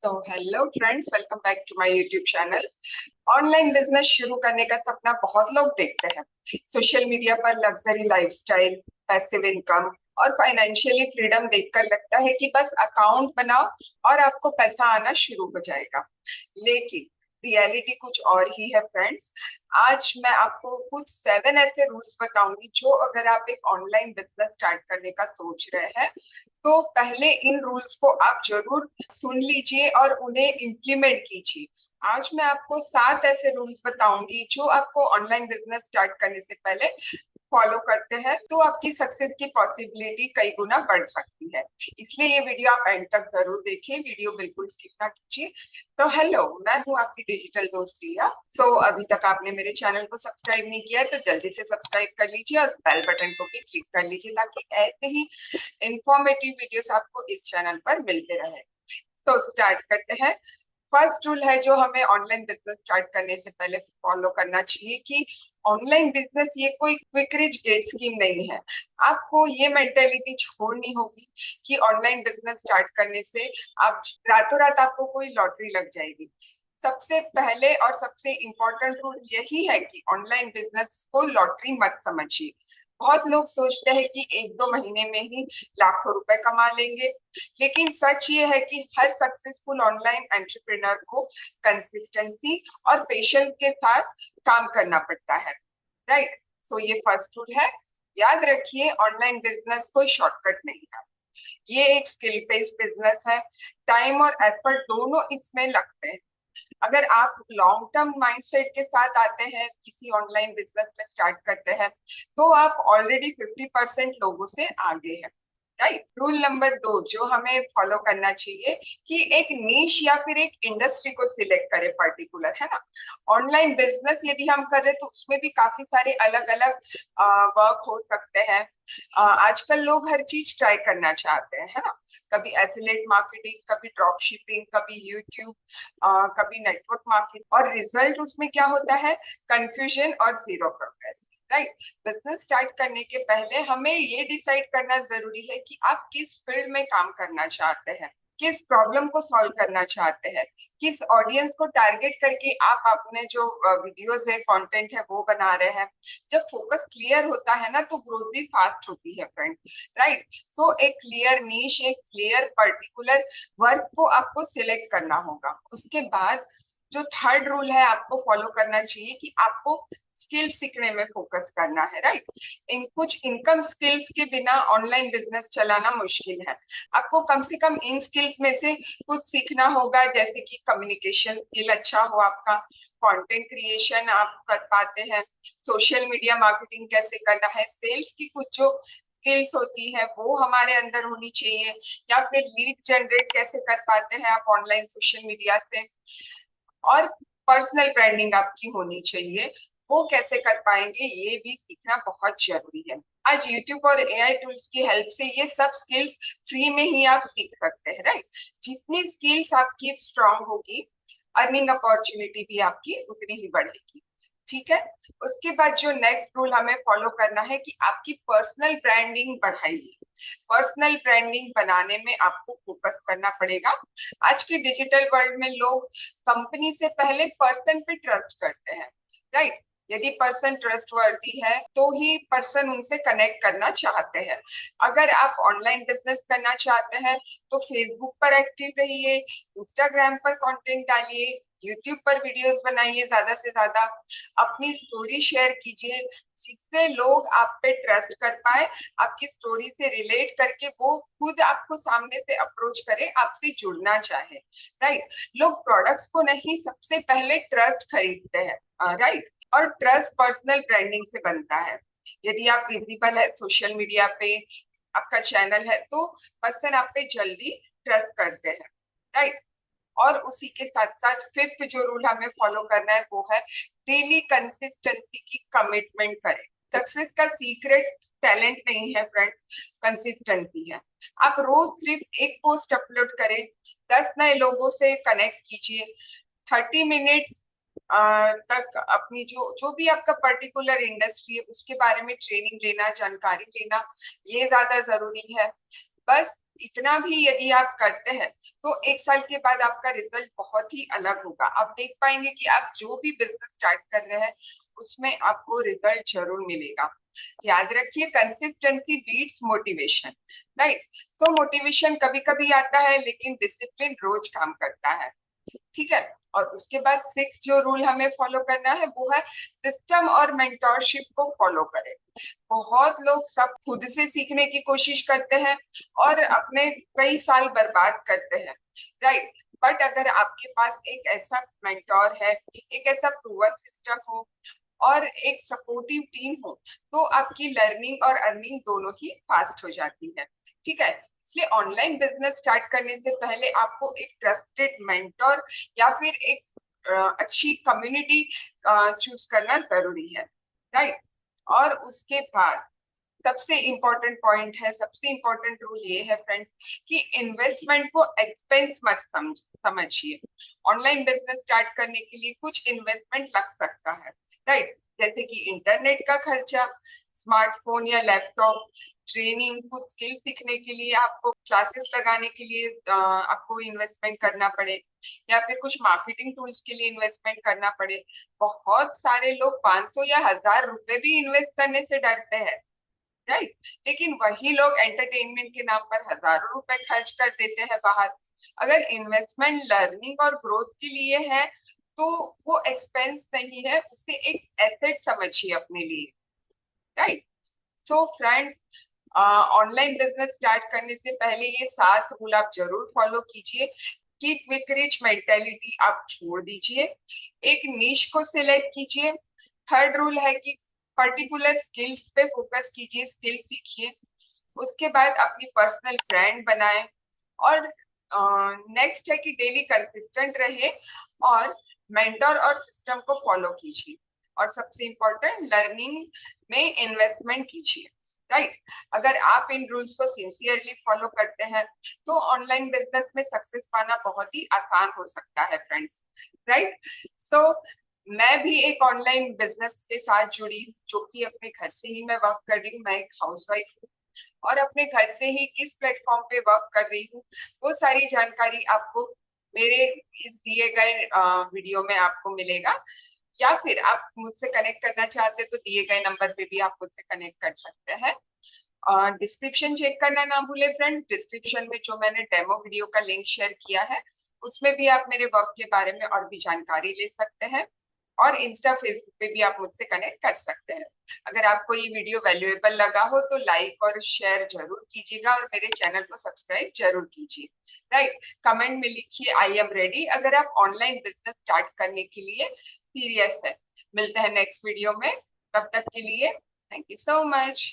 तो hello friends, welcome back to my YouTube channel. Online business शुरू करने का सपना बहुत लोग देखते हैं। सोशल मीडिया पर लग्जरी लाइफस्टाइल, पैसिव इनकम और फाइनेंशियली फ्रीडम देखकर लगता है कि बस अकाउंट बनाओ और आपको पैसा आना शुरू हो जाएगा। लेकिन रियलिटी कुछ और ही है फ्रेंड्स। आज मैं आपको कुछ 7 ऐसे रूल्स बताऊंगी जो अगर आप एक ऑनलाइन बिजनेस स्टार्ट करने का सोच रहे हैं तो पहले इन रूल्स को आप जरूर सुन लीजिए और उन्हें इम्प्लीमेंट कीजिए। आज मैं आपको 7 ऐसे रूल्स बताऊंगी जो आपको ऑनलाइन बिजनेस स्टार्ट करने से पहले फॉलो करते हैं तो आपकी सक्सेस की पॉसिबिलिटी कई गुना बढ़ सकती है। इसलिए ये वीडियो आप एंड तक जरूर देखिए, वीडियो बिल्कुल स्किप ना कीजिए। तो हेलो, मैं हूँ आपकी डिजिटल दोस्त रिया। अभी तक आपने मेरे चैनल को सब्सक्राइब नहीं किया है तो जल्दी से सब्सक्राइब कर लीजिए और बेल बटन को भी क्लिक कर लीजिए ताकि ऐसे ही इंफॉर्मेटिव वीडियोस आपको इस चैनल पर मिलते रहे। तो स्टार्ट करते हैं। फर्स्ट रूल है जो हमें ऑनलाइन बिजनेस स्टार्ट करने से पहले फॉलो करना चाहिए कि ऑनलाइन बिजनेस ये कोई क्विक रिच गेट स्कीम नहीं है। आपको ये मेंटेलिटी छोड़नी होगी कि ऑनलाइन बिजनेस स्टार्ट करने से आप रातों रात आपको कोई लॉटरी लग जाएगी। सबसे पहले और सबसे इम्पोर्टेंट रूल यही है कि ऑनलाइन बिजनेस को लॉटरी मत समझिए। बहुत लोग सोचते हैं कि 1-2 महीने में ही लाखों रुपए कमा लेंगे, लेकिन सच ये है कि हर सक्सेसफुल ऑनलाइन एंटरप्रेन्योर को कंसिस्टेंसी और पेशेंस के साथ काम करना पड़ता है। राइट। ये फर्स्ट रूल है। याद रखिए, ऑनलाइन बिजनेस कोई शॉर्टकट नहीं है। ये एक स्किल बेस्ड बिजनेस है। टाइम और एफर्ट दोनों इसमें लगते हैं। अगर आप लॉन्ग टर्म माइंडसेट के साथ आते हैं, किसी ऑनलाइन बिजनेस में स्टार्ट करते हैं, तो आप ऑलरेडी 50% लोगों से आगे हैं। राइट। रूल नंबर 2 जो हमें फॉलो करना चाहिए कि एक नीश या फिर एक इंडस्ट्री को सिलेक्ट करें पर्टिकुलर, है ना। ऑनलाइन बिजनेस यदि हम कर रहे हैं तो उसमें भी काफी सारे अलग अलग वर्क हो सकते हैं। आजकल लोग हर चीज ट्राई करना चाहते हैं, है ना। कभी एफिलिएट मार्केटिंग, कभी ड्रॉप शिपिंग, कभी यूट्यूब, कभी नेटवर्क मार्केटिंग, और रिजल्ट उसमें क्या होता है? कंफ्यूजन और zero progress. Right. Business start करने के पहले हमें ये डिसाइड करना जरूरी है कि आप किस फील्ड में काम करना चाहते हैं, किस प्रॉब्लम को सॉल्व करना चाहते हैं, किस ऑडियंस को टारगेट करके आप अपने जो वीडियोस है, कंटेंट है, वो बना रहे हैं। जब फोकस क्लियर होता है ना तो ग्रोथ भी फास्ट होती है फ्रेंड। राइट। एक क्लियर नीश, एक क्लियर पर्टिकुलर वर्क को आपको सिलेक्ट करना होगा। उसके बाद जो थर्ड रूल है आपको फॉलो करना चाहिए कि आपको स्किल सीखने में फोकस करना है। राइट। इन कुछ इनकम स्किल्स के बिना ऑनलाइन बिजनेस चलाना मुश्किल है। आपको कम से कम इन स्किल्स में से कुछ सीखना होगा, जैसे कि कम्युनिकेशन स्किल अच्छा हो आपका, कंटेंट क्रिएशन आप कर पाते हैं, सोशल मीडिया मार्केटिंग कैसे करना है, सेल्स की कुछ जो स्किल्स होती है वो हमारे अंदर होनी चाहिए, या फिर लीड जनरेट कैसे कर पाते हैं आप ऑनलाइन सोशल मीडिया से, और पर्सनल ब्रांडिंग आपकी होनी चाहिए। वो कैसे कर पाएंगे ये भी सीखना बहुत जरूरी है। आज यूट्यूब और एआई टूल्स की हेल्प से ये सब स्किल्स फ्री में ही आप सीख सकते हैं। राइट। जितनी स्किल्स आपकी स्ट्रांग होगी, अर्निंग अपॉर्चुनिटी भी आपकी उतनी ही बढ़ेगी। ठीक है। उसके बाद जो नेक्स्ट रूल हमें फॉलो करना है कि आपकी पर्सनल ब्रांडिंग बढ़ाइए। पर्सनल ब्रांडिंग बनाने में आपको फोकस करना पड़ेगा। आज के डिजिटल वर्ल्ड में लोग कंपनी से पहले पर्सन पे ट्रस्ट करते हैं। राइट। यदि पर्सन ट्रस्टवर्दी है तो ही पर्सन उनसे कनेक्ट करना चाहते हैं। अगर आप ऑनलाइन बिजनेस करना चाहते हैं तो फेसबुक पर एक्टिव रहिए, इंस्टाग्राम पर कंटेंट डालिए, यूट्यूब पर वीडियोस बनाइए, ज्यादा से ज्यादा अपनी स्टोरी शेयर कीजिए जिससे लोग आप पे ट्रस्ट कर पाए, आपकी स्टोरी से रिलेट करके वो खुद आपको सामने से अप्रोच करे, आपसे जुड़ना चाहे। राइट। लोग प्रोडक्ट्स को नहीं, सबसे पहले ट्रस्ट खरीदते हैं। राइट। और ट्रस्ट पर्सनल ब्रांडिंग से बनता है। यदि आप विजिबल है सोशल मीडिया पे, आपका चैनल है, तो पर्सन आप पे जल्दी ट्रस्ट करते हैं। राइट। और उसी के साथ साथ फिफ्थ जो रूल हमें फॉलो करना है वो है डेली कंसिस्टेंसी की कमिटमेंट करें। सक्सेस का सीक्रेट टैलेंट नहीं है फ्रेंड, कंसिस्टेंसी है। आप रोज सिर्फ एक पोस्ट अपलोड करें, 10 नए लोगों से कनेक्ट कीजिए, 30 मिनट्स तक अपनी जो जो भी आपका पर्टिकुलर इंडस्ट्री है उसके बारे में ट्रेनिंग लेना, जानकारी लेना, ये ज्यादा जरूरी है। बस इतना भी यदि आप करते हैं तो 1 साल के बाद आपका रिजल्ट बहुत ही अलग होगा। आप देख पाएंगे कि आप जो भी बिजनेस स्टार्ट कर रहे हैं उसमें आपको रिजल्ट जरूर मिलेगा। याद रखिए, कंसिस्टेंसी बीट्स मोटिवेशन, राइट। तो मोटिवेशन कभी कभी आता है लेकिन डिसिप्लिन रोज काम करता है, ठीक है। और उसके बाद 6 जो रूल हमें फॉलो करना है वो है सिस्टम और मेंटोरशिप को फॉलो करें। बहुत लोग सब खुद से सीखने की कोशिश करते हैं और अपने कई साल बर्बाद करते हैं, राइट। बट अगर आपके पास एक ऐसा मेंटोर है, एक ऐसा प्रूवन सिस्टम हो और एक सपोर्टिव टीम हो, तो आपकी लर्निंग और अर्निंग दोनों ही फास्ट हो जाती है, ठीक है। इसलिए ऑनलाइन बिजनेस स्टार्ट करने से पहले आपको एक ट्रस्टेड मेंटोर या फिर एक अच्छी कम्युनिटी चूज करना जरूरी है, राइट। और उसके बाद सबसे इंपॉर्टेंट पॉइंट है, सबसे इंपॉर्टेंट रूल ये है फ्रेंड्स कि इन्वेस्टमेंट को एक्सपेंस मत समझिए। ऑनलाइन बिजनेस स्टार्ट करने के लिए कुछ इन्वेस्टमेंट लग सकता है, राइट। जैसे कि इंटरनेट का खर्चा, स्मार्टफोन या लैपटॉप, ट्रेनिंग, कुछ स्किल सीखने के लिए आपको क्लासेस लगाने के लिए आपको इन्वेस्टमेंट करना पड़े, या फिर कुछ मार्केटिंग टूल्स के लिए इन्वेस्टमेंट करना पड़े। बहुत सारे लोग 500 या 1000 रुपए भी इन्वेस्ट करने से डरते हैं, राइट। लेकिन वही लोग एंटरटेनमेंट के नाम पर हजारों रुपए खर्च कर देते हैं बाहर। अगर इन्वेस्टमेंट लर्निंग और ग्रोथ के लिए है तो वो एक्सपेंस नहीं है, उसे एक एसेट समझिए अपने लिए, right. So friends, online business start करने से पहले ये 7 रूल आप जरूर फॉलो कीजिए कि क्विक रिच मेंटेलिटी आप छोड़ दीजिए, एक नीश को सिलेक्ट कीजिए। थर्ड रूल है कि पर्टिकुलर स्किल्स पे फोकस कीजिए, स्किल सीखिए। उसके बाद अपनी पर्सनल ब्रांड बनाए। और नेक्स्ट है कि डेली कंसिस्टेंट रहे और मेंटर और सिस्टम को फॉलो कीजिए। और सबसे इंपॉर्टेंट, लर्निंग में इन्वेस्टमेंट कीजिए, राइट। अगर आप इन रूल्स को सिंसियरली फॉलो करते हैं तो ऑनलाइन बिजनेस में सक्सेस पाना बहुत ही आसान हो सकता है फ्रेंड्स, राइट। सो मैं भी एक ऑनलाइन बिजनेस के साथ जुड़ी जो कि अपने घर से ही मैं वर्क कर रही हूँ। मैं एक हाउसवाइफ हूँ और अपने घर से ही किस प्लेटफॉर्म पे वर्क कर रही हूँ वो सारी जानकारी आपको मेरे इस दिए गए वीडियो में आपको मिलेगा। या फिर आप मुझसे कनेक्ट करना चाहते हैं तो दिए गए नंबर पे भी आप मुझसे कनेक्ट कर सकते हैं। डिस्क्रिप्शन चेक करना ना भूले फ्रेंड। डिस्क्रिप्शन में जो मैंने डेमो वीडियो का लिंक शेयर किया है उसमें भी आप मेरे वर्क के बारे में और भी जानकारी ले सकते हैं। और इंस्टा फेसबुक पे भी आप मुझसे कनेक्ट कर सकते हैं। अगर आपको ये वीडियो वैल्यूएबल लगा हो तो लाइक और शेयर जरूर कीजिएगा और मेरे चैनल को सब्सक्राइब जरूर कीजिए, राइट। कमेंट में लिखिए आई एम रेडी अगर आप ऑनलाइन बिजनेस स्टार्ट करने के लिए सीरियस है। मिलते हैं नेक्स्ट वीडियो में, तब तक के लिए थैंक यू सो मच।